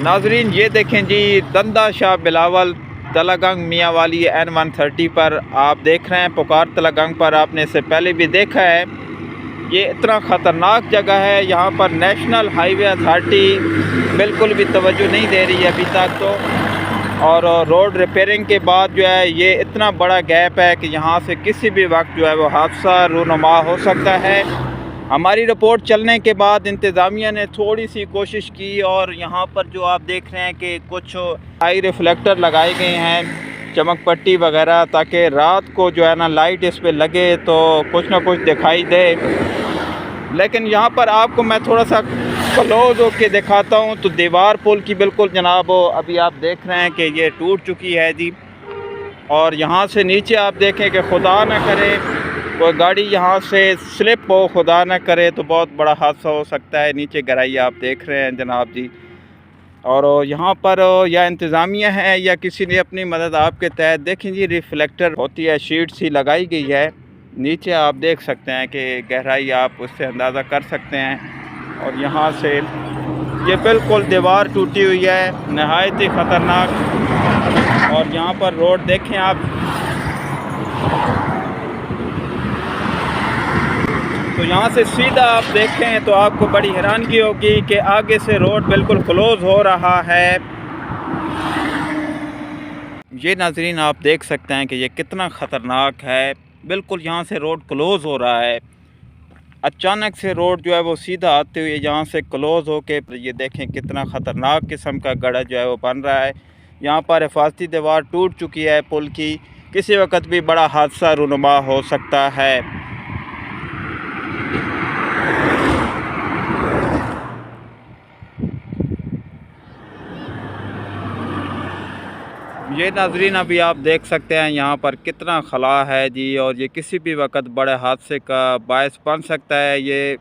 नाजरीन ये देखें जी, दंदा शाह बिलावल तलागंग मियाँ वाली N130 पर आप देख रहे हैं। पुकार तलागंग पर आपने इससे पहले भी देखा है। ये इतना ख़तरनाक जगह है, यहाँ पर नेशनल हाईवे अथॉरिटी बिल्कुल भी तवज्जो नहीं दे रही है अभी तक तो। और रोड रिपेयरिंग के बाद जो है ये इतना बड़ा गैप है कि यहाँ से किसी भी वक्त जो है वो हादसा रूनुमा हो सकता है। हमारी रिपोर्ट चलने के बाद इंतज़ामिया ने थोड़ी सी कोशिश की और यहाँ पर जो आप देख रहे हैं कि कुछ आई रिफ्लेक्टर लगाए गए हैं, चमक पट्टी वगैरह, ताकि रात को जो है ना लाइट इस पे लगे तो कुछ ना कुछ दिखाई दे। लेकिन यहाँ पर आपको मैं थोड़ा सा क्लोज होके दिखाता हूँ तो दीवार पुल की बिल्कुल जनाब अभी आप देख रहे हैं कि ये टूट चुकी है जी। और यहाँ से नीचे आप देखें कि खुदा न करे कोई गाड़ी यहाँ से स्लिप हो, खुदा न करे तो बहुत बड़ा हादसा हो सकता है। नीचे गहराई आप देख रहे हैं जनाब जी। और यहाँ पर या इंतज़ामिया है या किसी ने अपनी मदद आपके तहत, देखें जी रिफ्लेक्टर होती है, शीट सी लगाई गई है। नीचे आप देख सकते हैं कि गहराई आप उससे अंदाज़ा कर सकते हैं। और यहाँ से ये बिल्कुल दीवार टूटी हुई है, नहायत ही ख़तरनाक। और यहाँ पर रोड देखें आप, तो यहाँ से सीधा आप देखें तो आपको बड़ी हैरानगी होगी कि आगे से रोड बिल्कुल क्लोज़ हो रहा है। ये नाजरीन आप देख सकते हैं कि ये कितना ख़तरनाक है। बिल्कुल यहाँ से रोड क्लोज़ हो रहा है। अचानक से रोड जो है वो सीधा आते हुए यहाँ से क्लोज़ होके, ये देखें कितना ख़तरनाक किस्म का गड़ा जो है वो बन रहा है। यहाँ पर हिफाजती दीवार टूट चुकी है पुल की, किसी वक्त भी बड़ा हादसा रूनुमा हो सकता है। ये नाजरीन अभी आप देख सकते हैं यहाँ पर कितना खला है जी। और ये किसी भी वक्त बड़े हादसे का बायस बन सकता है। ये